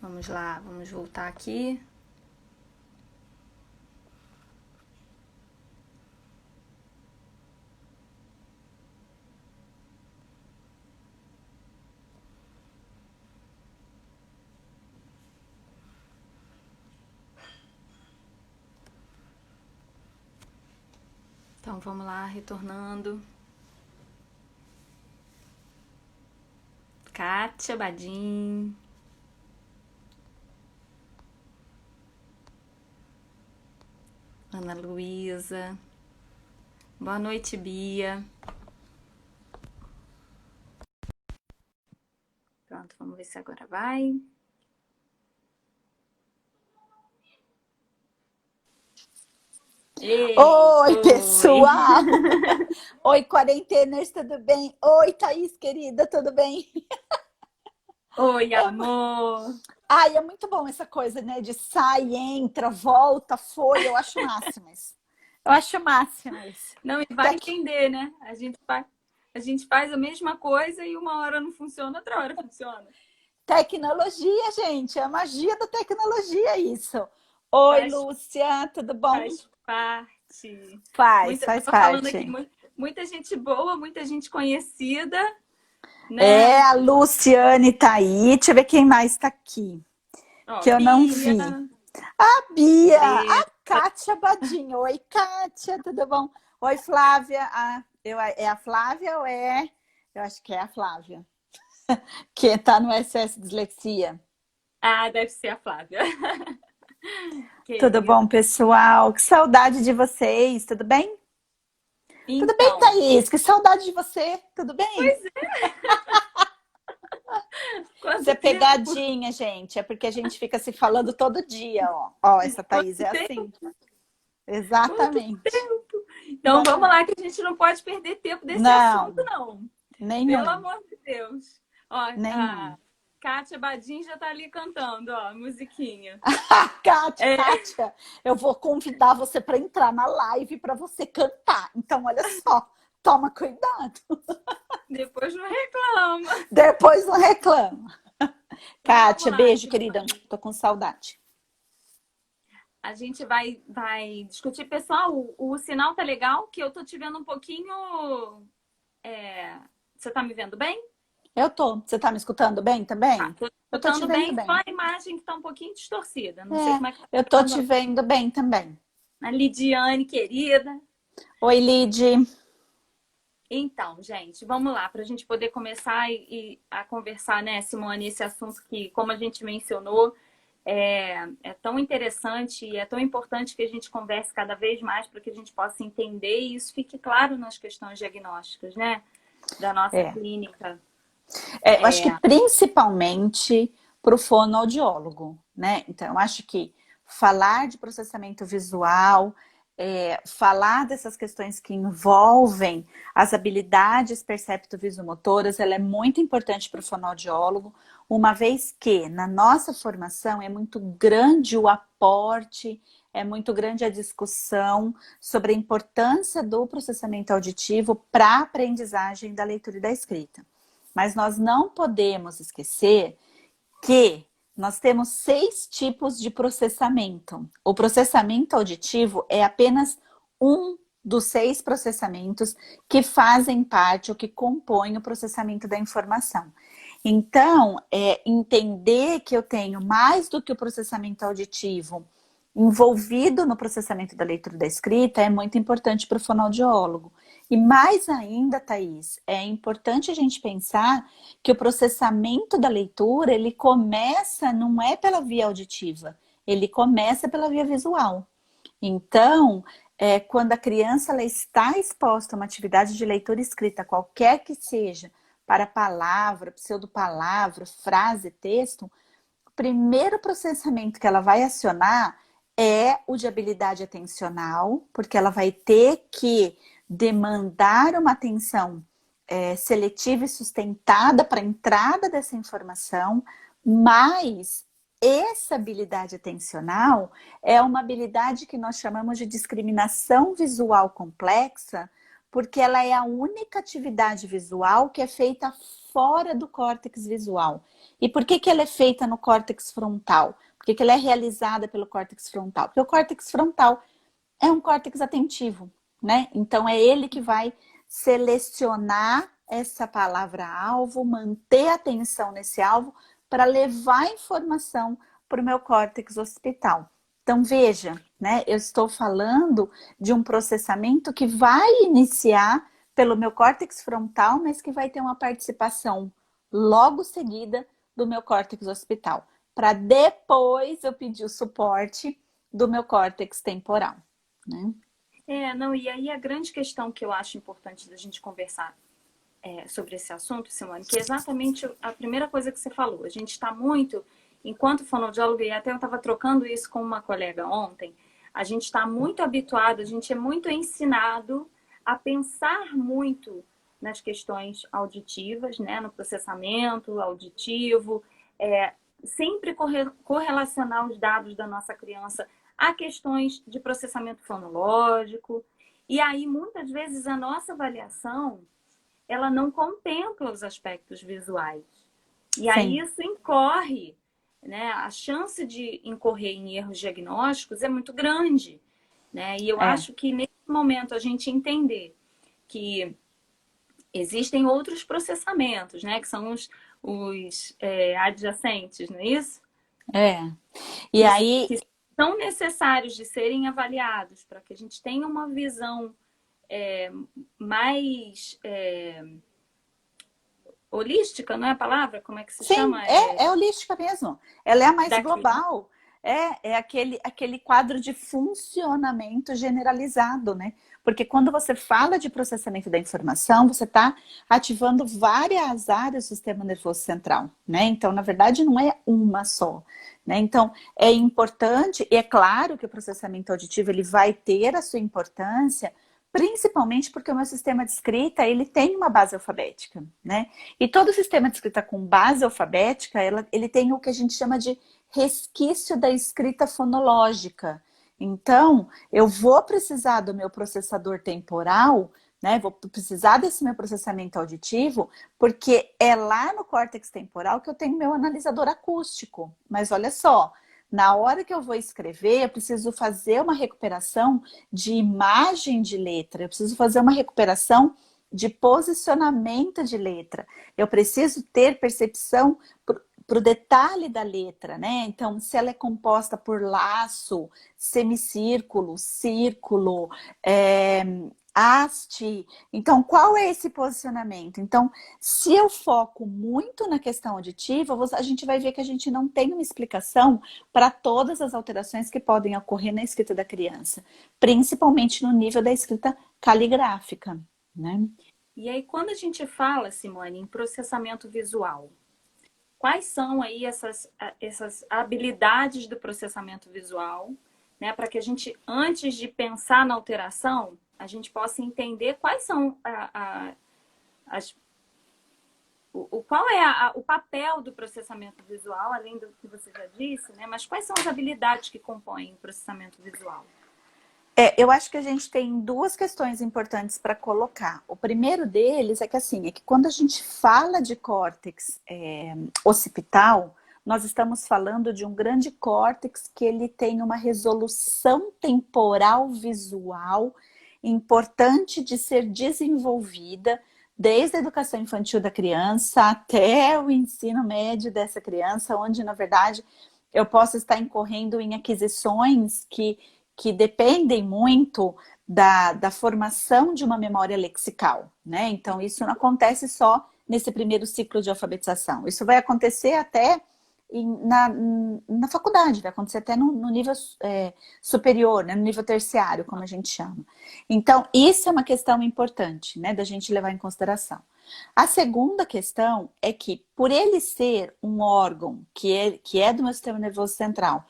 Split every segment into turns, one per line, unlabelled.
Vamos lá, vamos voltar aqui. Então vamos lá, retornando. Kátia Badin. Ana Luísa. Boa noite, Bia. Pronto, vamos ver se agora vai. Ei,
Oi,
oi.
pessoal! Oi, quarenteners, tudo bem? Oi, Thaís, querida, tudo bem?
Oi, amor.
Ai, é muito bom essa coisa, né? De sai, entra, volta, foi. Eu acho máximo isso. Eu acho máximo isso.
Não, e vai
Tec...
entender, né? A gente faz a mesma coisa e uma hora não funciona, outra hora funciona.
Tecnologia, gente, é a magia da tecnologia isso. Oi,
Faz,
Lúcia, tudo bom?
faz parte.
Faz
Tava falando aqui,
parte.
muita gente boa, muita gente conhecida,
É,
né?
a Luciane tá aí. Deixa eu ver quem mais tá aqui,
Ó,
que eu não
Bia,
vi. Bia, a
Andressa.
Kátia Badinho. Oi, Kátia, tudo bom? Oi, Flávia. É a Flávia ou é? Eu acho que é a Flávia, que tá no SS Dislexia.
Ah, deve ser a Flávia.
Tudo
Querida.
bom, pessoal? Que saudade de vocês, tudo bem? Tudo bem,
Então,
Thaís? Que saudade de você, tudo bem?
pois é,
Isso
quanto
é
tempo?
pegadinha, gente. É porque a gente fica se falando todo dia, ó. Ó, essa Thaís
Quanto
é
tempo?
assim.
Quanto
Exatamente.
tempo? Então vamos
Exatamente.
lá que a gente não pode perder tempo desse assunto,
Não,
não. Pelo
nenhum.
amor de Deus. Ó, a
Nenhum.
Kátia Badin já tá ali cantando, ó, a musiquinha.
Kátia,
É,
Kátia, eu vou convidar você para entrar na live para você cantar. Então, olha só, toma cuidado.
depois não reclama.
Depois não reclama.
Vamos
Kátia,
lá,
beijo,
então.
querida. Tô com saudade.
A gente vai discutir. Pessoal, o sinal tá legal, que eu tô te vendo um pouquinho. é, Você tá me vendo bem?
Eu tô. Você tá me escutando bem
Tá,
também?
tô
Eu tô te
escutando
vendo
bem, só
bem.
a imagem que tá um pouquinho distorcida. Não sei
É,
como é que tá
eu tô
ficando
te vendo bem também.
a Lidiane, querida.
Oi, Lid.
Então, gente, vamos lá, para a gente poder começar a conversar, né, Simone, esse assunto que, como a gente mencionou, é tão interessante e é tão importante que a gente converse cada vez mais para que a gente possa entender e isso fique claro nas questões diagnósticas, né, da nossa
É.
clínica.
Eu acho que principalmente para o fonoaudiólogo, né? Então, eu acho que falar de processamento visual, falar dessas questões que envolvem as habilidades percepto-visomotoras, ela é muito importante para o fonoaudiólogo, uma vez que na nossa formação é muito grande o aporte, é muito grande a discussão sobre a importância do processamento auditivo para a aprendizagem da leitura e da escrita. Mas nós não podemos esquecer que nós temos 6 tipos de processamento. O processamento auditivo é apenas um dos 6 processamentos que fazem parte ou que compõem o processamento da informação. Então, entender que eu tenho mais do que o processamento auditivo envolvido no processamento da leitura e da escrita é muito importante para o fonoaudiólogo. E mais ainda, Thaís, é importante a gente pensar que o processamento da leitura, ele começa, não é pela via auditiva, ele começa pela via visual. Então, quando a criança ela está exposta a uma atividade de leitura escrita, qualquer que seja, para palavra, pseudopalavra, frase, texto, o primeiro processamento que ela vai acionar é o de habilidade atencional, porque ela vai ter que demandar uma atenção seletiva e sustentada para a entrada dessa informação, mas essa habilidade atencional é uma habilidade que nós chamamos de discriminação visual complexa, porque ela é a única atividade visual que é feita fora do córtex visual. E por que que ela é feita no córtex frontal? Por que que ela é realizada pelo córtex frontal? Porque o córtex frontal é um córtex atentivo, né? Então é ele que vai selecionar essa palavra-alvo, manter a atenção nesse alvo para levar a informação para o meu córtex occipital. Então veja, né? Eu estou falando de um processamento que vai iniciar pelo meu córtex frontal, mas que vai ter uma participação logo seguida do meu córtex occipital, para depois eu pedir o suporte do meu córtex temporal, né?
Não, e aí a grande questão que eu acho importante da gente conversar sobre esse assunto, Simone, que é exatamente a primeira coisa que você falou. A gente está muito, enquanto fonoaudiólogo, e até eu estava trocando isso com uma colega ontem, a gente está muito habituado, a gente é muito ensinado a pensar muito nas questões auditivas, né, no processamento auditivo, sempre correlacionar os dados da nossa criança a questões de processamento fonológico. E aí, muitas vezes, a nossa avaliação ela não contempla os aspectos visuais. E aí
Sim.
isso incorre, né? A chance de incorrer em erros diagnósticos é muito grande, né? E eu acho que nesse momento a gente entender que existem outros processamentos, né? Que são os adjacentes, não é isso?
E aí,
Que são necessários de serem avaliados para que a gente tenha uma visão mais holística, não é a palavra? Como é que se
sim,
chama?
é holística mesmo. Ela é a mais
Daqui.
global. É aquele quadro de funcionamento generalizado, né? Porque quando você fala de processamento da informação, você está ativando várias áreas do sistema nervoso central, né? Então, na verdade, não é uma só, né? Então, é importante, e é claro que o processamento auditivo ele vai ter a sua importância, principalmente porque o meu sistema de escrita, ele tem uma base alfabética, né? E todo sistema de escrita com base alfabética, ele tem o que a gente chama de resquício da escrita fonológica. Então, eu vou precisar do meu processador temporal, né? Vou precisar desse meu processamento auditivo, porque é lá no córtex temporal que eu tenho meu analisador acústico. Mas olha só, na hora que eu vou escrever, eu preciso fazer uma recuperação de imagem de letra, eu preciso fazer uma recuperação de posicionamento de letra. Eu preciso ter percepção para o detalhe da letra, né? Então, se ela é composta por laço, semicírculo, círculo, haste. Então, qual é esse posicionamento? Então, se eu foco muito na questão auditiva, a gente vai ver que a gente não tem uma explicação para todas as alterações que podem ocorrer na escrita da criança, principalmente no nível da escrita caligráfica, né?
E aí, quando a gente fala, Simone, em processamento visual, quais são aí essas habilidades do processamento visual, né? Para que a gente, antes de pensar na alteração, a gente possa entender quais são qual é o papel do processamento visual, além do que você já disse, né? Mas quais são as habilidades que compõem o processamento visual?
Eu acho que a gente tem duas questões importantes para colocar. O primeiro deles é que quando a gente fala de córtex occipital, nós estamos falando de um grande córtex que ele tem uma resolução temporal visual importante de ser desenvolvida desde a educação infantil da criança até o ensino médio dessa criança, onde, na verdade, eu posso estar incorrendo em aquisições que dependem muito da formação de uma memória lexical, né? Então, isso não acontece só nesse primeiro ciclo de alfabetização. Isso vai acontecer até na faculdade, vai acontecer até no nível superior, né? No nível terciário, como a gente chama. Então, isso é uma questão importante, né? Da gente levar em consideração. A segunda questão é que, por ele ser um órgão que é do meu sistema nervoso central,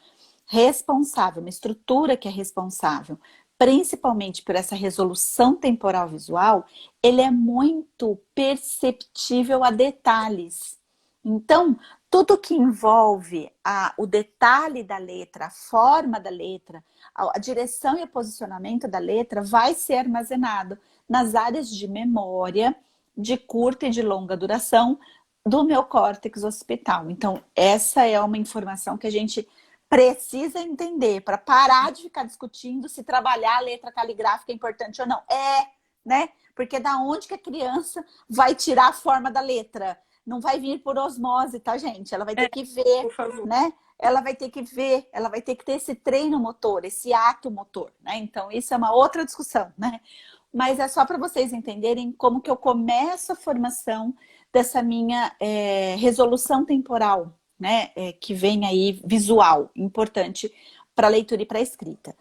responsável, uma estrutura que é responsável, principalmente por essa resolução temporal visual, ele é muito perceptível a detalhes. Então, tudo que envolve o detalhe da letra, a forma da letra, a direção e o posicionamento da letra vai ser armazenado nas áreas de memória, de curta e de longa duração do meu córtex occipital. Então, essa é uma informação que a gente precisa entender para parar de ficar discutindo se trabalhar a letra caligráfica é importante ou não. Né? Porque da onde que a criança vai tirar a forma da letra? Não vai vir por osmose, tá, gente? Ela vai ter que ver,
por favor.
né? Ela vai ter que ver, ela vai ter que ter esse treino motor, esse ato motor, né? Então, isso é uma outra discussão, né? Mas é só para vocês entenderem como que eu começo a formação dessa minha resolução temporal, né? Que vem aí visual, importante para leitura e para escrita.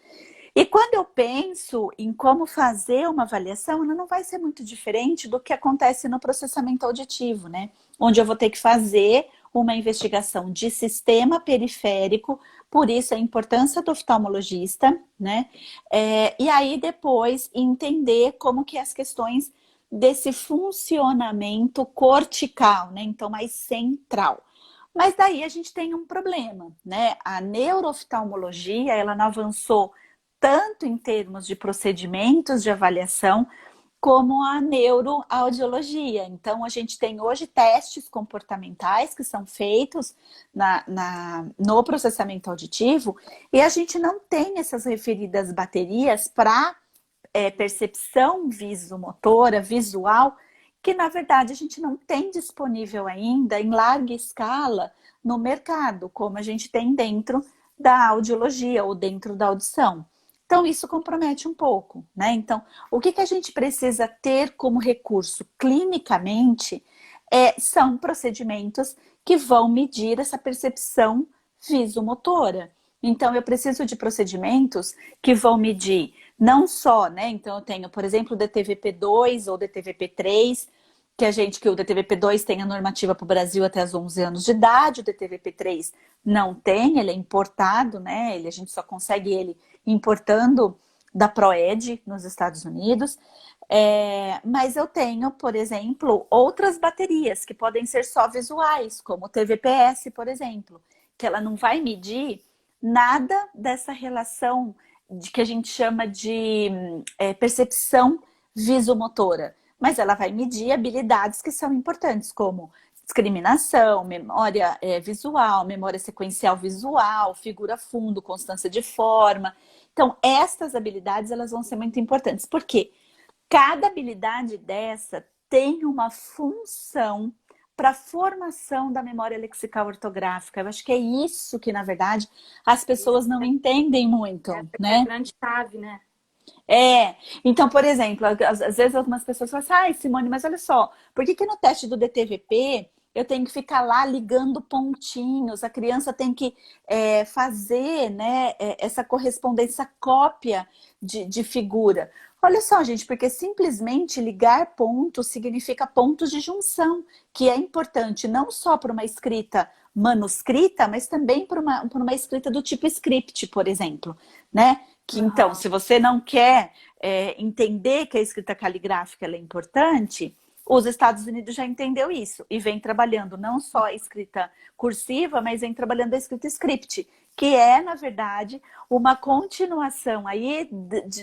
E quando eu penso em como fazer uma avaliação, ela não vai ser muito diferente do que acontece no processamento auditivo, né? Onde eu vou ter que fazer uma investigação de sistema periférico, por isso a importância do oftalmologista, né? E aí depois entender como que as questões desse funcionamento cortical, né? Então mais central. Mas daí a gente tem um problema, né? A neurooftalmologia, ela não avançou tanto em termos de procedimentos de avaliação, como a neuroaudiologia. Então, a gente tem hoje testes comportamentais que são feitos no processamento auditivo e a gente não tem essas referidas baterias para percepção visomotora, visual, que na verdade a gente não tem disponível ainda em larga escala no mercado, como a gente tem dentro da audiologia ou dentro da audição. Então, isso compromete um pouco, né? Então, o que a gente precisa ter como recurso clinicamente são procedimentos que vão medir essa percepção visomotora. Então, eu preciso de procedimentos que vão medir não só, né? Então, eu tenho, por exemplo, o DTVP2 ou DTVP3, que o DTVP2 tem a normativa para o Brasil até os 11 anos de idade, o DTVP3 não tem, ele é importado, né? A gente só consegue ele importando da PROED nos Estados Unidos. Mas eu tenho, por exemplo, outras baterias que podem ser só visuais, como o TVPS, por exemplo, que ela não vai medir nada dessa relação que a gente chama de percepção visomotora, mas ela vai medir habilidades que são importantes, como discriminação, memória visual, memória sequencial visual, figura fundo, constância de forma. Então, estas habilidades elas vão ser muito importantes. Por quê? Cada habilidade dessa tem uma função para a formação da memória lexical ortográfica. Eu acho que é isso que, na verdade, as pessoas não entendem muito, né?
É a grande chave, né?
Então, por exemplo, às vezes algumas pessoas falam assim, ai, Simone, mas olha só, por que no teste do DTVP eu tenho que ficar lá ligando pontinhos, a criança tem que fazer, né, essa correspondência, essa cópia de figura? Olha só, gente, porque simplesmente ligar pontos significa pontos de junção, que é importante não só para uma escrita manuscrita, mas também para uma escrita do tipo script, por exemplo, né? Que então, se você não quer entender que a escrita caligráfica é importante, os Estados Unidos já entendeu isso e vem trabalhando não só a escrita cursiva, mas vem trabalhando a escrita script, que é, na verdade, uma continuação aí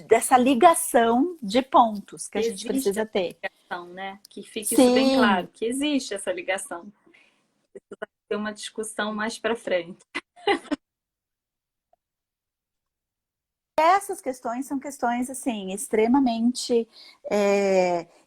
dessa ligação de pontos que a gente precisa ter.
Ligação, né? Que fique
Sim.
isso bem claro, que existe essa ligação. Isso vai ter uma discussão mais para frente.
Essas questões são questões, assim, extremamente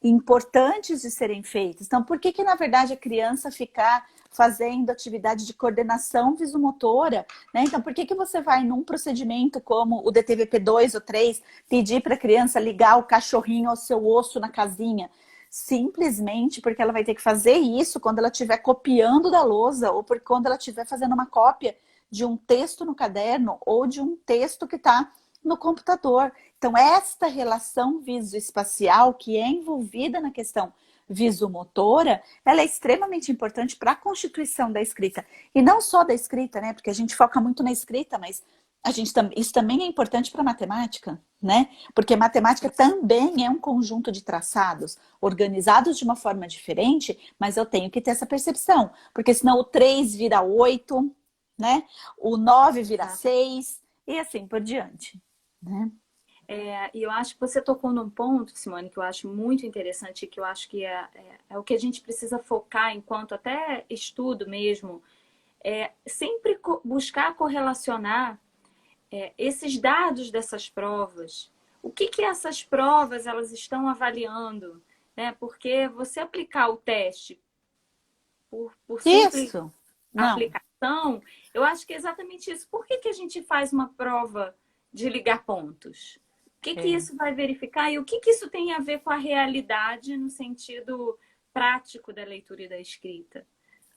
importantes de serem feitas. Então, por que na verdade, a criança ficar fazendo atividade de coordenação visomotora, né? Então, por que você vai num procedimento como o DTVP2 ou 3 pedir para a criança ligar o cachorrinho ao seu osso na casinha? Simplesmente porque ela vai ter que fazer isso quando ela estiver copiando da lousa ou quando ela estiver fazendo uma cópia de um texto no caderno ou de um texto que está no computador. Então, esta relação visoespacial que é envolvida na questão visomotora, ela é extremamente importante para a constituição da escrita. E não só da escrita, né? Porque a gente foca muito na escrita, mas isso também é importante para a matemática, né? Porque matemática também é um conjunto de traçados organizados de uma forma diferente, mas eu tenho que ter essa percepção, porque senão o 3 vira 8, né? O 9 vira 6 e assim por diante, né?
E eu acho que você tocou num ponto, Simone, que eu acho muito interessante, que eu acho que é o que a gente precisa focar enquanto até estudo mesmo, sempre buscar correlacionar esses dados dessas provas. O que essas provas elas estão avaliando? Né? Porque você aplicar o teste por simples
Isso, não,
aplicação, eu acho que é exatamente isso. Por que a gente faz uma prova de ligar pontos? O que
é,
isso vai verificar e o que isso tem a ver com a realidade no sentido prático da leitura e da escrita?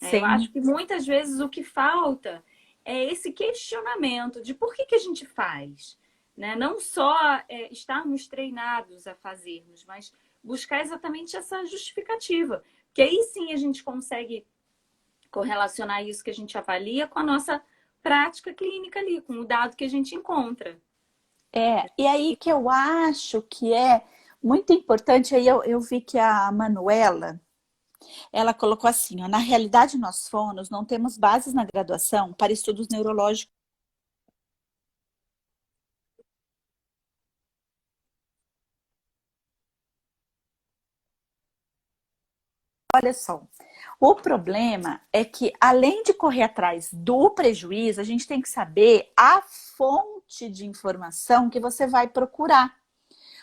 Eu acho
sim,
que muitas vezes o que falta é esse questionamento de por que a gente faz. Né? Não só estarmos treinados a fazermos, mas buscar exatamente essa justificativa. Que aí sim a gente consegue correlacionar isso que a gente avalia com a nossa prática clínica ali, com o dado que a gente encontra.
e aí que eu acho que é muito importante, aí eu vi que a Manuela, ela colocou assim, ó, na realidade nós fonos não temos bases na graduação para estudos neurológicos. Olha só, o problema é que, além de correr atrás do prejuízo, a gente tem que saber a fonte de informação que você vai procurar.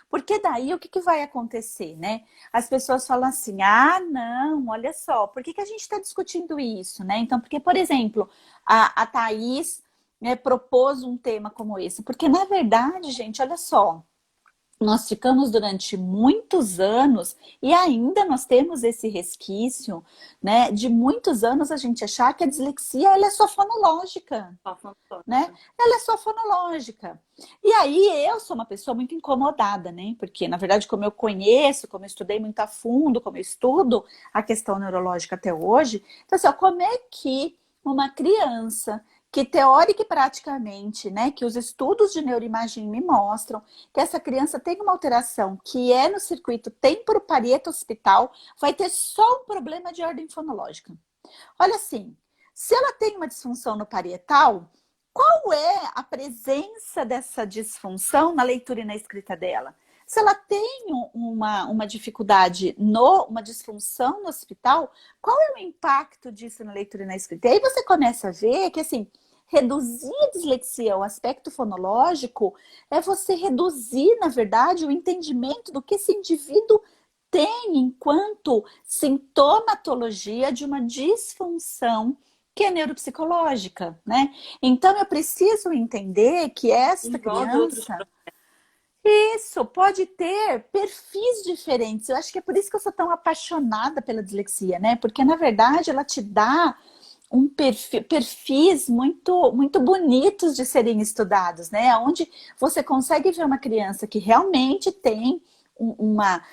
Porque daí o que vai acontecer, né? As pessoas falam assim: ah, não, olha só, por que a gente está discutindo isso, né? Então, porque, por exemplo, a Thaís, né, propôs um tema como esse. Porque, na verdade, gente, olha só. Nós ficamos durante muitos anos e ainda nós temos esse resquício, né, de muitos anos a gente achar que a dislexia ela é só fonológica, né? Ela é só fonológica. E aí eu sou uma pessoa muito incomodada, né? Porque, na verdade, como eu conheço, como eu estudei muito a fundo, como eu estudo a questão neurológica até hoje, então assim, ó, como é que uma criança que teórica e praticamente, né, que os estudos de neuroimagem me mostram que essa criança tem uma alteração que é no circuito temporo-parieto-occipital, vai ter só um problema de ordem fonológica. Olha assim, se ela tem uma disfunção no parietal, qual é a presença dessa disfunção na leitura e na escrita dela? Se ela tem uma dificuldade, uma disfunção no hospital, qual é o impacto disso na leitura e na escrita? E aí você começa a ver que, assim, reduzir a dislexia ao aspecto fonológico é você reduzir, na verdade, o entendimento do que esse indivíduo tem enquanto sintomatologia de uma disfunção que é neuropsicológica, né? Então eu preciso entender que esta
Envolve outros
criança, isso, pode ter perfis diferentes. Eu acho que é por isso que eu sou tão apaixonada pela dislexia, né? Porque na verdade ela te dá perfis muito bonitos de serem estudados, né? Onde você consegue ver uma criança que realmente tem uma,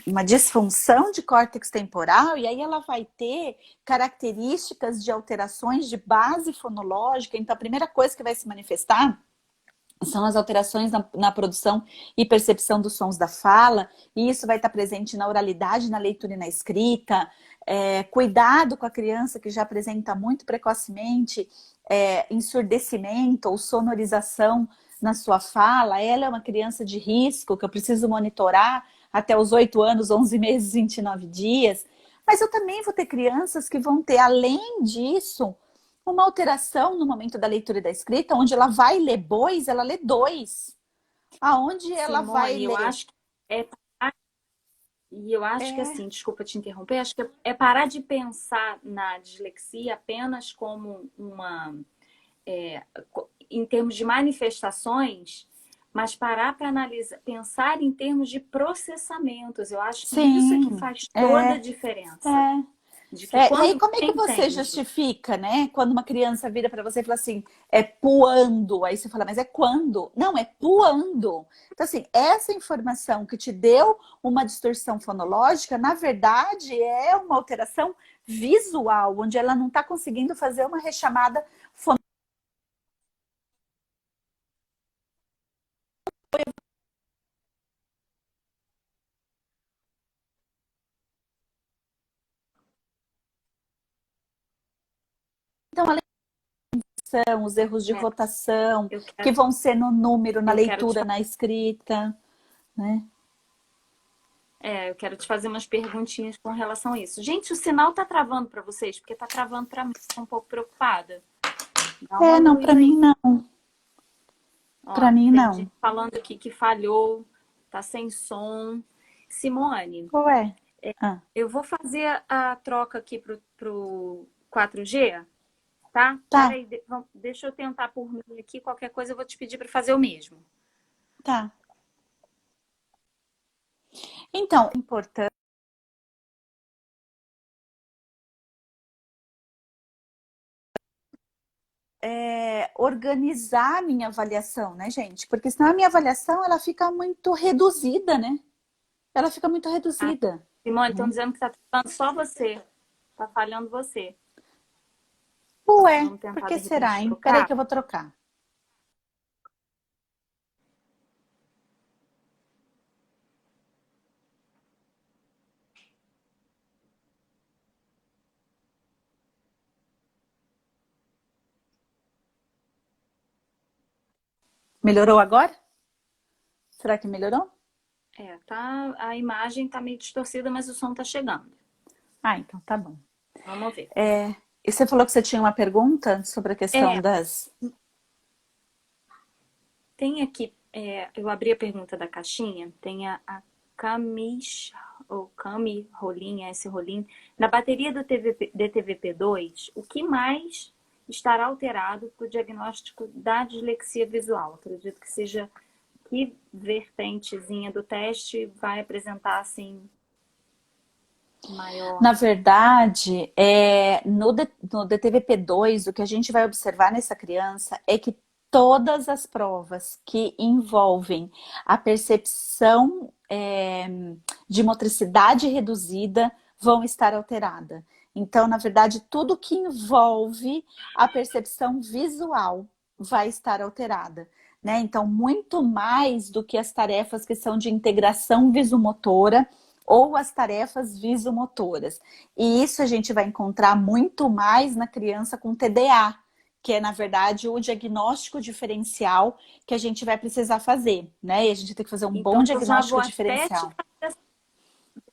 uma disfunção de córtex temporal, e aí ela vai ter características de alterações de base fonológica. Então, a primeira coisa que vai se manifestar são as alterações na produção e percepção dos sons da fala, e isso vai estar presente na oralidade, na leitura e na escrita. Cuidado com a criança que já apresenta muito precocemente ensurdecimento ou sonorização na sua fala. Ela é uma criança de risco que eu preciso monitorar até os 8 anos, 11 meses, 29 dias. Mas eu também vou ter crianças que vão ter, além disso, uma alteração no momento da leitura e da escrita, onde ela vai ler bois, ela lê dois. Aonde ela vai
Simone, eu
ler?
acho que é e eu acho que
É,
assim, desculpa te interromper, acho que é parar de pensar na dislexia apenas como em termos de manifestações, mas parar para analisar, pensar em termos de processamentos. Eu acho que isso é que
sim,
faz
é,
toda a diferença. De que
E aí,
quando
como é
você
que você
entende,
justifica, né? Quando uma criança vira para você e fala assim, é puando. Aí você fala, mas é quando? Não, é puando. Então, assim, essa informação que te deu uma distorção fonológica, na verdade, é uma alteração visual, onde ela não está conseguindo fazer uma rechamada fonológica. Então, digitação, os erros de votação,
eu
que vão ser no número, na
eu quero te,
leitura, na escrita, né?
eu quero te fazer umas perguntinhas com relação a isso. Gente, o sinal tá travando para vocês? Porque tá travando para mim, tô um pouco preocupada. Dá uma
Não,
luz
para
aí.
mim não. Para
Ó,
mim
tem gente
não.
falando aqui que falhou, tá sem som. Simone,
Ué. Ah,
eu vou fazer a troca aqui pro 4G, tá?
tá,
Peraí, deixa eu tentar por mim aqui. Qualquer coisa eu vou te pedir para fazer o mesmo.
tá. Então, é importante organizar a minha avaliação, né, gente? Porque senão a minha avaliação ela fica muito reduzida, né? Ela fica muito
Ah,
reduzida,
Simone, estão
né?
dizendo que tá falando só você. Tá falhando você.
Ué,
Vamos
por
tentar,
que
de
será,
repente,
hein? Peraí
trocar?
que eu vou trocar. Melhorou agora? Será que melhorou?
Tá, a imagem tá meio distorcida, mas o som tá chegando.
Ah, então tá bom.
Vamos ver.
E você falou que você tinha uma pergunta sobre a questão
É,
das...
tem aqui, eu abri a pergunta da caixinha, tem a Camish, ou Cami Rolim, esse Rolim. Na bateria do DTVP2, o que mais estará alterado para o diagnóstico da dislexia visual? Acredito que seja que vertentezinha do teste vai apresentar, assim, maior...
Na verdade, no DTVP2, o que a gente vai observar nessa criança é que todas as provas que envolvem a percepção de motricidade reduzida vão estar alteradas. Então, na verdade, tudo que envolve a percepção visual vai estar alterada, né? Então, muito mais do que as tarefas que são de integração visomotora ou as tarefas visomotoras. E isso a gente vai encontrar muito mais na criança com TDA, que é, na verdade, o diagnóstico diferencial que a gente vai precisar fazer, né? E a gente tem que fazer um bom
Então, eu já
diagnóstico diferencial.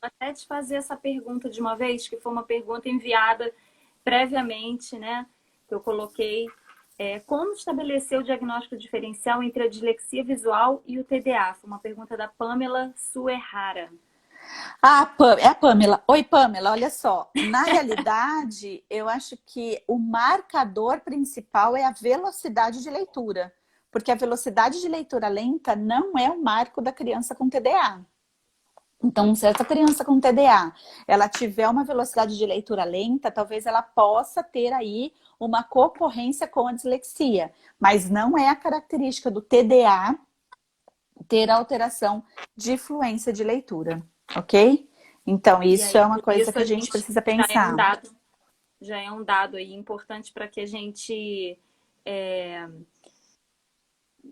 vou até te fazer essa pergunta de uma vez, que foi uma pergunta enviada previamente, né? Que eu coloquei. Como estabelecer o diagnóstico diferencial entre a dislexia visual e o TDA? Foi uma pergunta da Pamela Suerrara.
É a Pamela. Oi, Pamela, olha só. Na realidade, eu acho que o marcador principal é a velocidade de leitura. Porque a velocidade de leitura lenta não é o marco da criança com TDA. Então, se essa criança com TDA, ela tiver uma velocidade de leitura lenta, talvez ela possa ter aí uma concorrência com a dislexia. Mas não é a característica do TDA ter alteração de fluência de leitura, ok? Então,
E
isso
aí,
é uma
por
coisa
isso,
que a
a
gente
gente
precisa pensar.
já é um dado aí importante para que a gente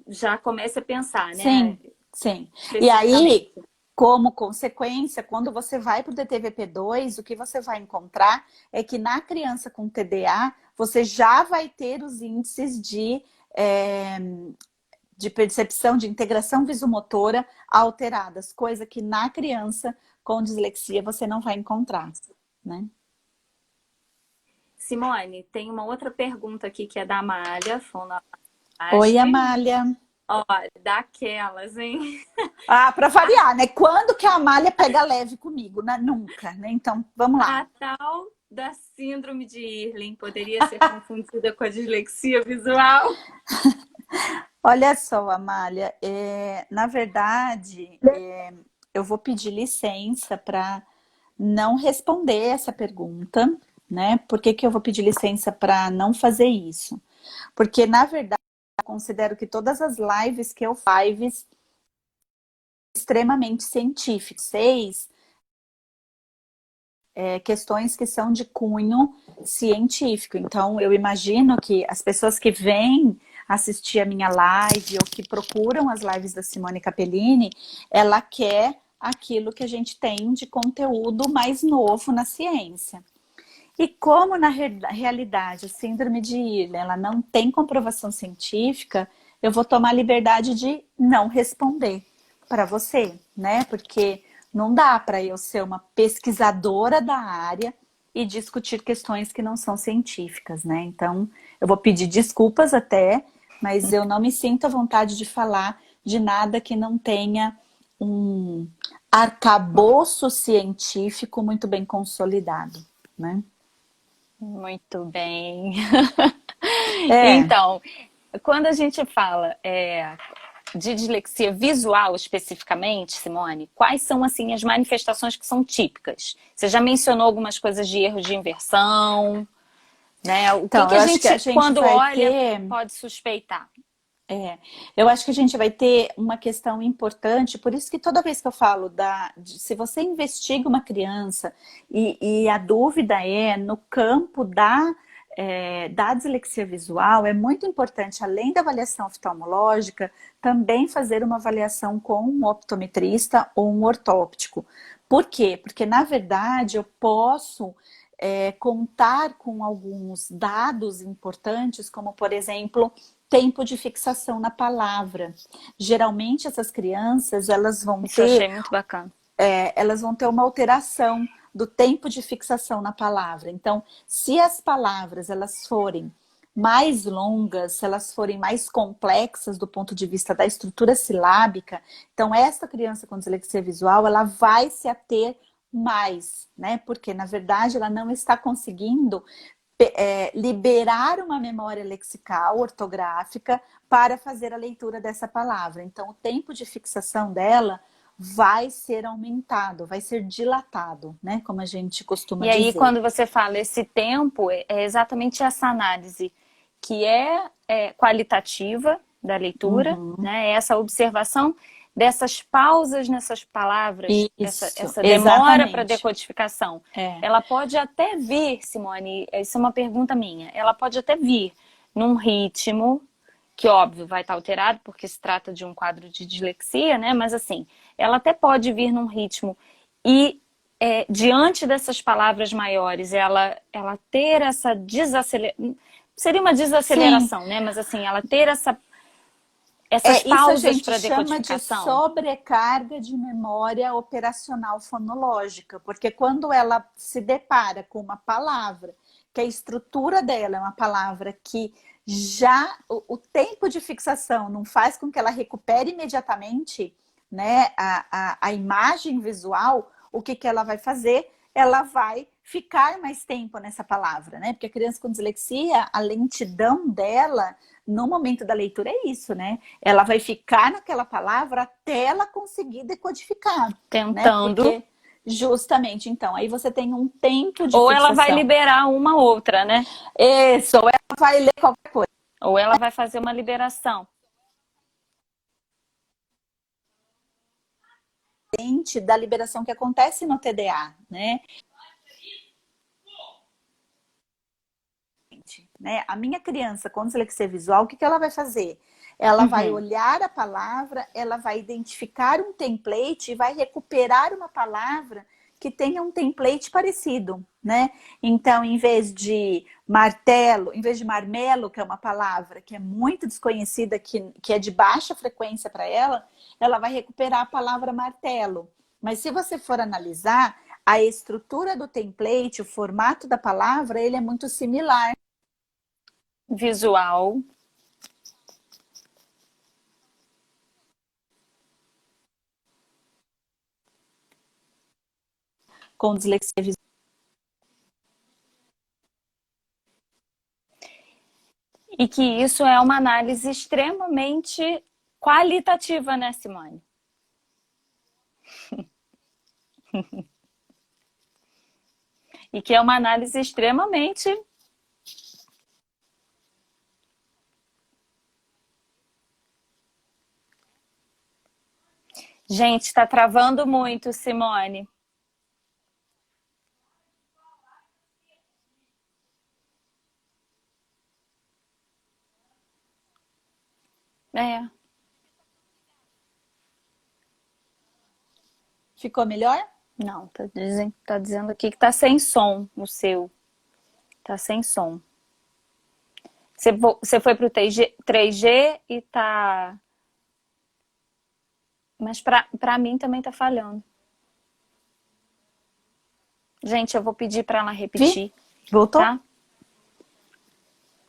já comece a pensar, né?
Sim, sim. E aí,
Especificamente.
como consequência, quando você vai para o DTVP2, o que você vai encontrar é que na criança com TDA, você já vai ter os índices de percepção, de integração visomotora alteradas, coisa que na criança com dislexia você não vai encontrar, né?
Simone, tem uma outra pergunta aqui que é da Amália,
Oi,
fonoaudióloga.
Amália.
Ó, daquelas, hein?
Ah, para variar, né? Quando que a Amália pega leve comigo? Nunca, né? Então, vamos lá.
A tal da síndrome de Irlen poderia ser confundida com a dislexia visual?
Olha só, Amália, na verdade, eu vou pedir licença para não responder essa pergunta, né? Por que que eu vou pedir licença para não fazer isso? Porque, na verdade, eu considero que todas as lives que eu faço extremamente científicas. Questões que são de cunho científico. Então, eu imagino que as pessoas que vêm assistir a minha live ou que procuram as lives da Simone Capellini, ela quer aquilo que a gente tem de conteúdo mais novo na ciência. E como na realidade a síndrome de Irlen, ela não tem comprovação científica, eu vou tomar a liberdade de não responder para você, né? Porque não dá para eu ser uma pesquisadora da área e discutir questões que não são científicas, né? Então, eu vou pedir desculpas até, mas eu não me sinto à vontade de falar de nada que não tenha um arcabouço científico muito bem consolidado, né?
Muito bem.
É,
Então, quando a gente fala de dislexia visual especificamente, Simone, quais são assim as manifestações que são típicas? Você já mencionou algumas coisas de erro de inversão, né? O que
então,
que
eu
a
acho que a
gente,
gente
quando
vai
olha,
ter,
pode suspeitar?
eu acho que a gente vai ter uma questão importante, por isso que toda vez que eu falo se você investiga uma criança e a dúvida é no campo da dislexia visual, é muito importante, além da avaliação oftalmológica, também fazer uma avaliação com um optometrista ou um ortóptico. Por quê? Porque, na verdade, eu posso contar com alguns dados importantes, como, por exemplo, tempo de fixação na palavra. Geralmente, essas crianças,
Isso eu achei muito bacana.
elas vão ter uma alteração do tempo de fixação na palavra. Então, se as palavras elas forem mais longas, se elas forem mais complexas do ponto de vista da estrutura silábica, então essa criança com dislexia visual, ela vai se ater mais, né? Porque, na verdade, ela não está conseguindo liberar uma memória lexical, ortográfica, para fazer a leitura dessa palavra. Então, o tempo de fixação dela vai ser aumentado, vai ser dilatado, né? Como a gente costuma
E aí,
dizer.
quando você fala esse tempo, é exatamente essa análise que é qualitativa da leitura,
Uhum.
né? Essa observação dessas pausas nessas palavras,
Isso,
essa demora para
exatamente.
decodificação.
É.
Ela pode até vir, Simone, isso é uma pergunta minha, ela pode até vir num ritmo que, óbvio, vai estar alterado, porque se trata de um quadro de dislexia, né? Mas assim, ela até pode vir num ritmo e diante dessas palavras maiores, ela ter essa desaceleração, seria uma
Sim,
desaceleração, né? Mas assim, ela ter essas
isso a
pausas
gente
para
chama de
decodificação.
sobrecarga de memória operacional fonológica, porque quando ela se depara com uma palavra, que a estrutura dela é uma palavra que já o tempo de fixação não faz com que ela recupere imediatamente, né, a imagem visual, o que ela vai fazer? Ela vai ficar mais tempo nessa palavra, né? Porque a criança com dislexia, a lentidão dela no momento da leitura é isso, né? Ela vai ficar naquela palavra até ela conseguir decodificar, né?
Tentando,
Porque justamente, então, aí você tem um tempo de
ou ela vai
fixação.
liberar uma outra, né?
Isso, ou ela vai ler qualquer coisa
Ou ela vai fazer uma liberação.
da liberação que acontece no TDA, né? A minha criança com dislexia visual, o que ela vai fazer? Ela vai
Uhum.
olhar a palavra, ela vai identificar um template e vai recuperar uma palavra que tenha um template parecido, né? Então, em vez de martelo, em vez de marmelo, que é uma palavra que é muito desconhecida, que é de baixa frequência para ela vai recuperar a palavra martelo. Mas se você for analisar, a estrutura do template, o formato da palavra, ele é muito similar
Visual.
com dislexia visual.
E que isso é uma análise extremamente qualitativa, né, Simone? E que é uma análise extremamente. Gente, está travando muito, Simone. É.
Ficou melhor?
Não, tá dizendo aqui que tá sem som o seu. Tá sem som. Você foi pro 3G e tá... Mas pra mim também tá falhando. Gente, eu vou pedir pra ela repetir.
Voltou?
Tá?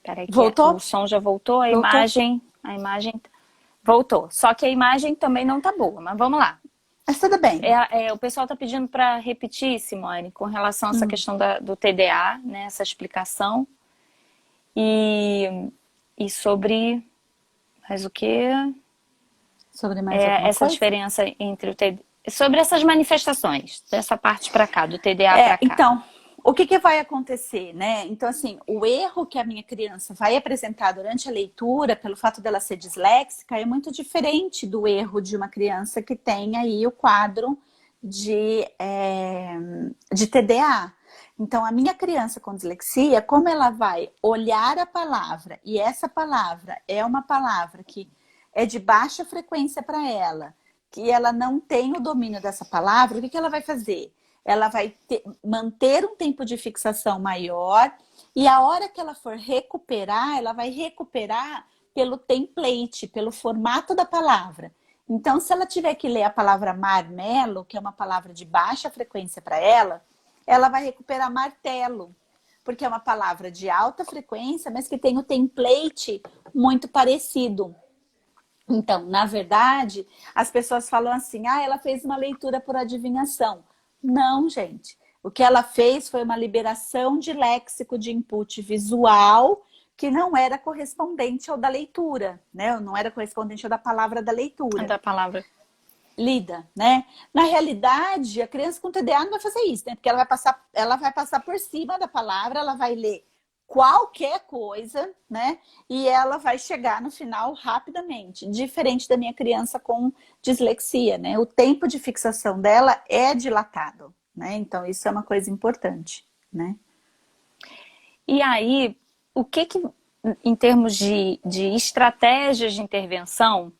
Peraí que
Voltou?
o som já voltou, a
Voltou?
imagem voltou. Só que a imagem também não tá boa, mas vamos lá.
Mas tudo bem.
O pessoal tá pedindo para repetir, Simone, com relação a essa questão do TDA, né? Essa explicação. E sobre... Mas o quê?
Sobre mais alguma
Essa
coisa?
diferença entre o TDA... Sobre essas manifestações, dessa parte para cá, do TDA para cá.
Então, o que vai acontecer, né? Então, assim, o erro que a minha criança vai apresentar durante a leitura, pelo fato dela ser disléxica, é muito diferente do erro de uma criança que tem aí o quadro de TDA. Então, a minha criança com dislexia, como ela vai olhar a palavra, e essa palavra é uma palavra que é de baixa frequência para ela, que ela não tem o domínio dessa palavra, o que ela vai fazer? Ela vai manter um tempo de fixação maior e a hora que ela for recuperar, ela vai recuperar pelo template, pelo formato da palavra. Então, se ela tiver que ler a palavra marmelo, que é uma palavra de baixa frequência para ela, ela vai recuperar martelo, porque é uma palavra de alta frequência, mas que tem o template muito parecido. Então, na verdade, as pessoas falam assim, ela fez uma leitura por adivinhação. Não, gente. O que ela fez foi uma liberação de léxico de input visual que não era correspondente ao da leitura, né? Não era correspondente ao da palavra da leitura.
Da palavra.
Lida, né? Na realidade, a criança com TDA não vai fazer isso, né? Porque ela vai passar por cima da palavra, ela vai ler qualquer coisa, né? E ela vai chegar no final rapidamente, diferente da minha criança com dislexia, né? O tempo de fixação dela é dilatado, né? Então, isso é uma coisa importante, né?
E aí, o que em termos de estratégias de intervenção,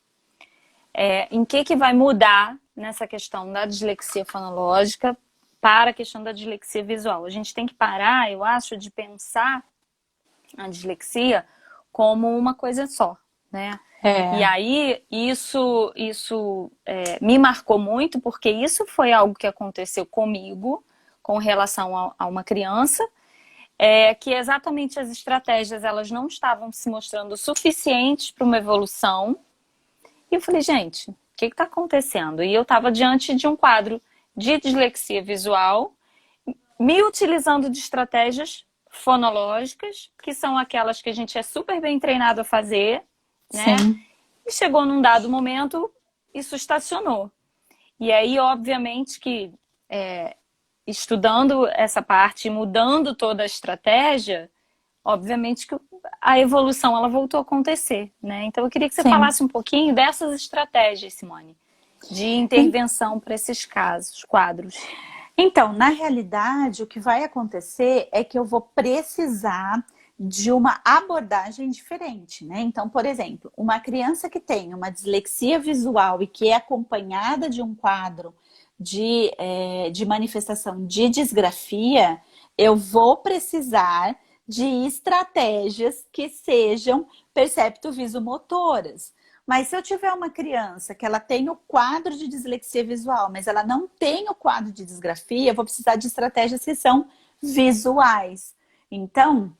em que vai mudar nessa questão da dislexia fonológica para a questão da dislexia visual? A gente tem que parar, eu acho, de pensar a dislexia como uma coisa só, né? E aí, isso me marcou muito, porque isso foi algo que aconteceu comigo, com relação a uma criança, que exatamente as estratégias, elas não estavam se mostrando suficientes para uma evolução. E eu falei, gente, o que está acontecendo? E eu estava diante de um quadro de dislexia visual, me utilizando de estratégias fonológicas, que são aquelas que a gente é super bem treinado a fazer, né?
Sim.
E chegou num dado momento, isso estacionou. E aí, obviamente, que estudando essa parte, mudando toda a estratégia, obviamente que a evolução ela voltou a acontecer, né? Então eu queria que você falasse um pouquinho dessas estratégias, Simone, de intervenção para esses casos, quadros.
Então, na realidade, o que vai acontecer é que eu vou precisar de uma abordagem diferente, né? Então, por exemplo, uma criança que tem uma dislexia visual e que é acompanhada de um quadro de manifestação de disgrafia, eu vou precisar de estratégias que sejam percepto-visomotoras. Mas se eu tiver uma criança que ela tem o quadro de dislexia visual, mas ela não tem o quadro de disgrafia, eu vou precisar de estratégias que são visuais. Então,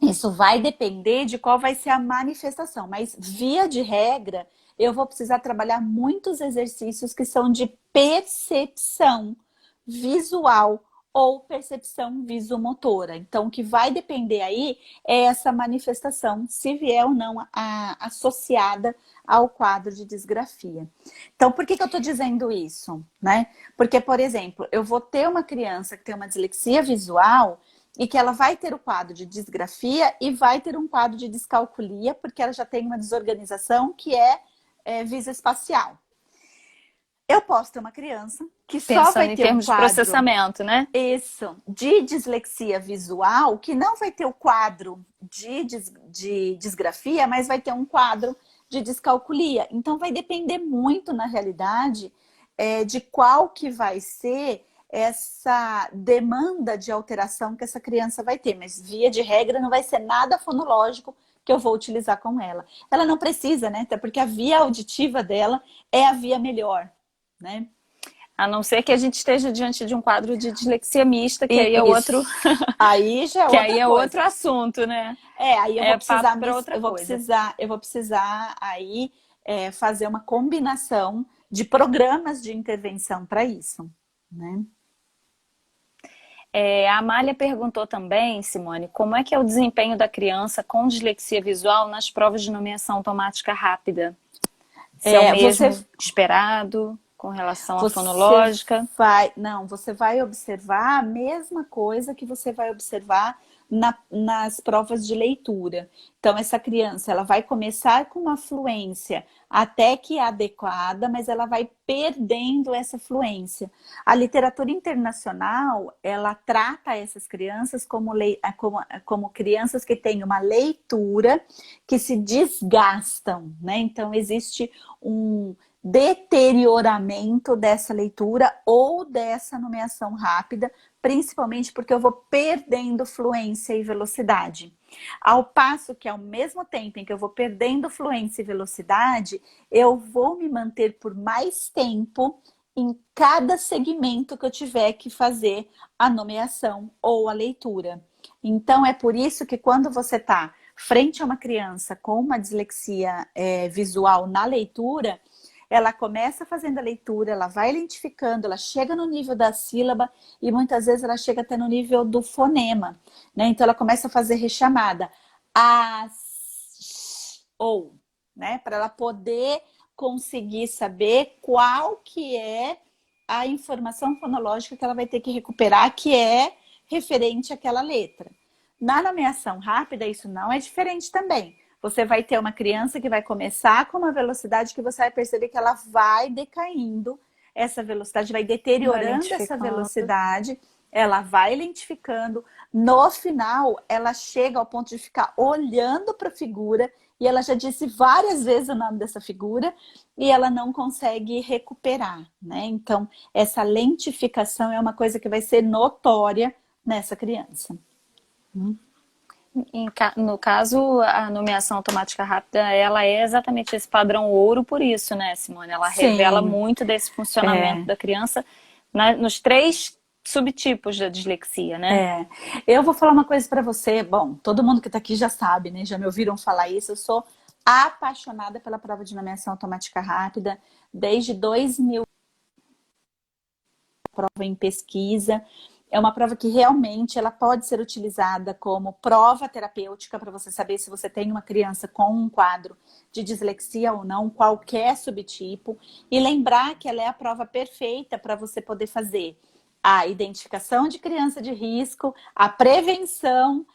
isso vai depender de qual vai ser a manifestação. Mas, via de regra, eu vou precisar trabalhar muitos exercícios que são de percepção visual ou percepção visomotora. Então, o que vai depender aí é essa manifestação, se vier ou não associada ao quadro de disgrafia. Então, por que eu estou dizendo isso, né? Porque, por exemplo, eu vou ter uma criança que tem uma dislexia visual e que ela vai ter o quadro de disgrafia e vai ter um quadro de descalculia, porque ela já tem uma desorganização que é visoespacial. Eu posso ter uma criança que só vai ter um quadro...
de processamento, né?
Isso, de dislexia visual, que não vai ter o quadro de disgrafia, mas vai ter um quadro de descalculia. Então, vai depender muito, na realidade, de qual que vai ser essa demanda de alteração que essa criança vai ter, mas via de regra não vai ser nada fonológico que eu vou utilizar com ela. Ela não precisa, né? Até porque a via auditiva dela é a via melhor, né?
A não ser que a gente esteja diante de um quadro de dislexia mista, que aí é
Isso.
outro,
Aí já é
que
outra
aí é
coisa.
outro assunto, né?
Aí eu vou precisar,
para outra coisa.
eu vou precisar aí fazer uma combinação de programas de intervenção para isso, né?
A Amália perguntou também, Simone, como é que é o desempenho da criança com dislexia visual nas provas de nomeação automática rápida? Se é o mesmo esperado com relação à fonológica?
Você vai observar a mesma coisa que você vai observar nas provas de leitura. Então, essa criança, ela vai começar com uma fluência até que é adequada, mas ela vai perdendo essa fluência. A literatura internacional, ela trata essas crianças como crianças que têm uma leitura que se desgastam, né? Então, existe um deterioramento dessa leitura ou dessa nomeação rápida, principalmente porque eu vou perdendo fluência e velocidade. Ao passo que, ao mesmo tempo em que eu vou perdendo fluência e velocidade, eu vou me manter por mais tempo em cada segmento que eu tiver que fazer a nomeação ou a leitura. Então, é por isso que quando você está frente a uma criança com uma dislexia visual na leitura, ela começa fazendo a leitura, ela vai lentificando, ela chega no nível da sílaba e muitas vezes ela chega até no nível do fonema, né? Então ela começa a fazer rechamada, ou, né? Para ela poder conseguir saber qual que é a informação fonológica que ela vai ter que recuperar, que é referente àquela letra. Na nomeação rápida, isso não é diferente também. Você vai ter uma criança que vai começar com uma velocidade que você vai perceber que ela vai decaindo essa velocidade, vai deteriorando essa velocidade, ela vai lentificando. No final, ela chega ao ponto de ficar olhando para a figura e ela já disse várias vezes o nome dessa figura e ela não consegue recuperar, né? Então, essa lentificação é uma coisa que vai ser notória nessa criança.
No caso, a nomeação automática rápida, ela é exatamente esse padrão ouro por isso, né, Simone? Ela revela muito desse funcionamento da criança nos 3 subtipos da dislexia, né?
Eu vou falar uma coisa para você. Bom, todo mundo que está aqui já sabe, né? Já me ouviram falar isso. Eu sou apaixonada pela prova de nomeação automática rápida. Desde 2000, prova em pesquisa. É uma prova que realmente ela pode ser utilizada como prova terapêutica para você saber se você tem uma criança com um quadro de dislexia ou não, qualquer subtipo. E lembrar que ela é a prova perfeita para você poder fazer a identificação de criança de risco, a prevenção,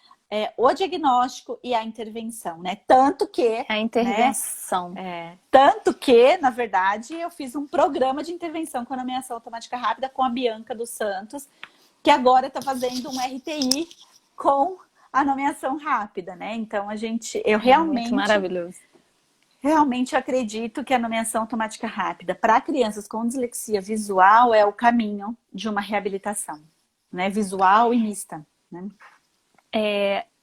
o diagnóstico e a intervenção, né? Tanto que...
A intervenção.
Tanto que, na verdade, eu fiz um programa de intervenção com a nomeação automática rápida com a Bianca dos Santos, que agora está fazendo um RTI com a nomeação rápida, né? Então, eu realmente...
Muito maravilhoso.
Realmente acredito que a nomeação automática rápida para crianças com dislexia visual é o caminho de uma reabilitação, né? Visual e mista, né?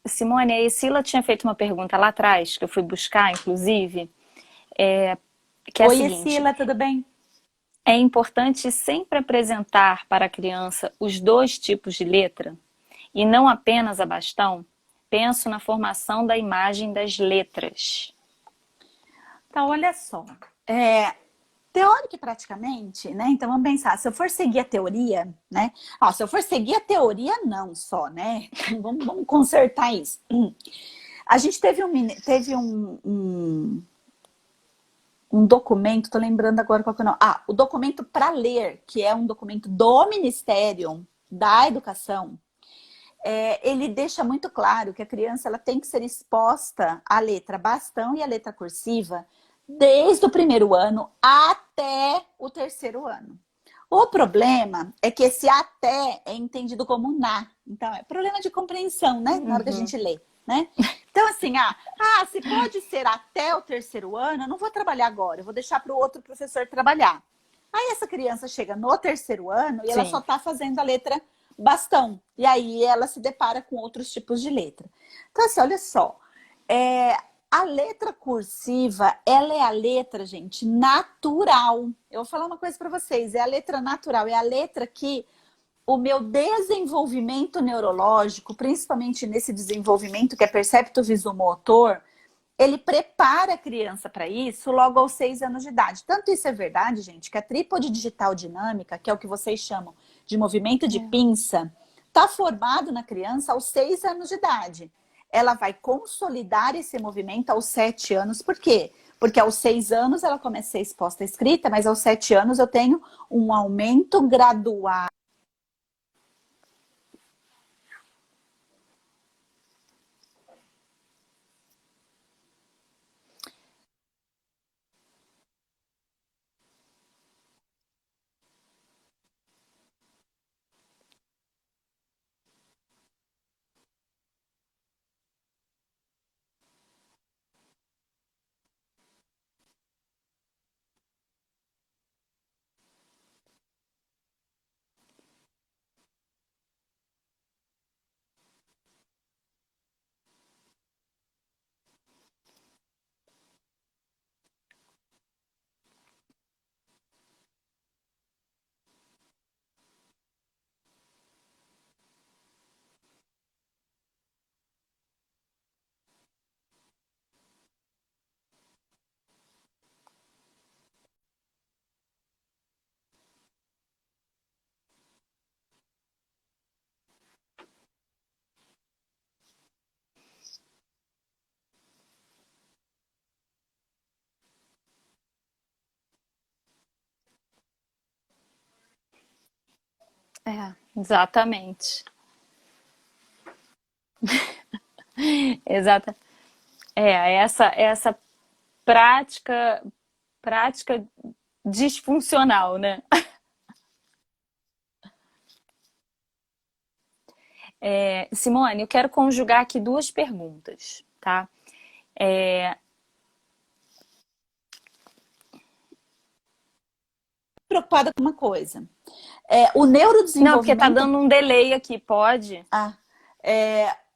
Simone, a Esila tinha feito uma pergunta lá atrás, que eu fui buscar, inclusive, que é a seguinte:
Esila, tudo bem?
É importante sempre apresentar para a criança os 2 tipos de letra e não apenas a bastão? Penso na formação da imagem das letras.
Então, olha só. Teórica e praticamente, né? Então, vamos pensar. Se eu for seguir a teoria, né? Se eu for seguir a teoria, não só, né? Vamos consertar isso. A gente teve um documento, tô lembrando agora qual que é o nome. O documento para ler, que é um documento do Ministério da Educação, ele deixa muito claro que a criança ela tem que ser exposta à letra bastão e à letra cursiva desde o 1º ano até o 3º ano. O problema é que esse até é entendido como na. Então, é problema de compreensão, né? Na hora que a gente lê, né? Então, assim, se pode ser até o 3º ano, eu não vou trabalhar agora, eu vou deixar para o outro professor trabalhar. Aí essa criança chega no terceiro ano e ela
Sim.
só está fazendo a letra bastão. E aí ela se depara com outros tipos de letra. Então, assim, olha só. A letra cursiva, ela é a letra, gente, natural. Eu vou falar uma coisa para vocês. É a letra natural. É a letra que o meu desenvolvimento neurológico, principalmente nesse desenvolvimento que é percepto-visomotor, ele prepara a criança para isso logo aos 6 anos de idade. Tanto isso é verdade, gente, que a trípode digital dinâmica, que é o que vocês chamam de movimento de pinça, está formado na criança aos 6 anos de idade. Ela vai consolidar esse movimento aos 7 anos. Por quê? Porque aos 6 anos ela começa a ser exposta à escrita, mas aos 7 anos eu tenho um aumento gradual.
Exatamente. Exata. Essa prática disfuncional, né? Simone, eu quero conjugar aqui duas perguntas, tá?
Preocupada com uma coisa. O
Não, porque tá
neurodesenvolvimento.
dando um delay aqui, pode?
Ah,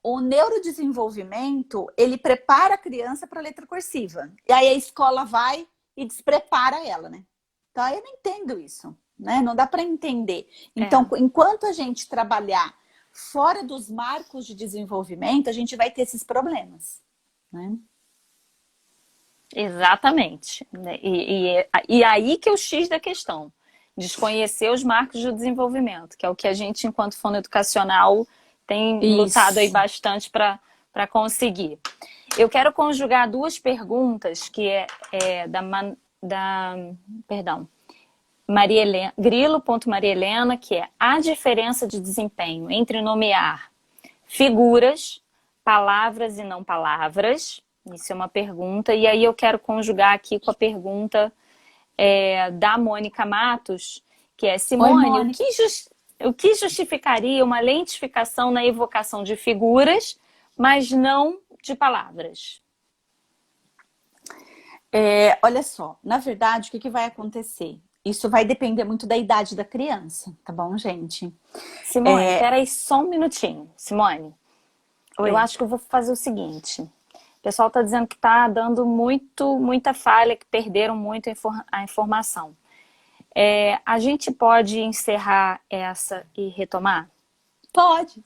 o neurodesenvolvimento, ele prepara a criança para a letra cursiva. E aí a escola vai e desprepara ela, né? Então, aí eu não entendo isso, né? Não dá para entender. Então,
É,
enquanto a gente trabalhar fora dos marcos de desenvolvimento, a gente vai ter esses problemas, né?
exatamente. Né? E aí que é o X da questão. Desconhecer os marcos de desenvolvimento, que é o que a gente, enquanto fonoeducacional, tem lutado aí
Isso.
bastante para conseguir. Eu quero conjugar duas perguntas que perdão, Maria Helena, Grilo.Maria Helena, que é a diferença de desempenho entre nomear figuras, palavras e não palavras. Isso é uma pergunta. E aí eu quero conjugar aqui com a pergunta da Mônica Matos, que é:
Oi,
Simone,
Mônica.
o que justificaria uma lentificação na evocação de figuras, mas não de palavras?
Olha só, na verdade, o que vai acontecer? Isso vai depender muito da idade da criança, tá bom, gente?
Simone, peraí só um minutinho. Simone, eu
Oi.
acho que eu vou fazer o seguinte. O pessoal está dizendo que está dando muita falha, que perderam muito a informação. A gente pode encerrar essa e retomar?
Pode.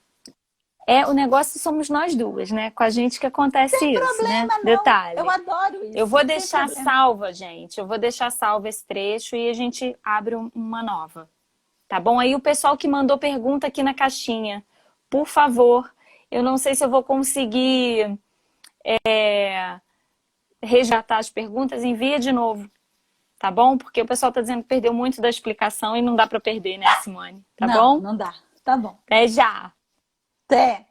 O negócio somos nós duas, né? Com a gente que acontece
Sem
isso, né?
problema, não. Eu
Detalhe.
adoro
Eu
isso.
vou
Sem
deixar
problema.
salva, gente. Eu vou deixar salva esse trecho e a gente abre uma nova. Tá bom? Aí o pessoal que mandou pergunta aqui na caixinha, por favor, eu não sei se eu vou conseguir resgatar as perguntas, envia de novo, tá bom? Porque o pessoal tá dizendo que perdeu muito da explicação e não dá para perder, né, Simone? Tá
Não,
bom?
não dá. Tá bom.
Até já!
Até.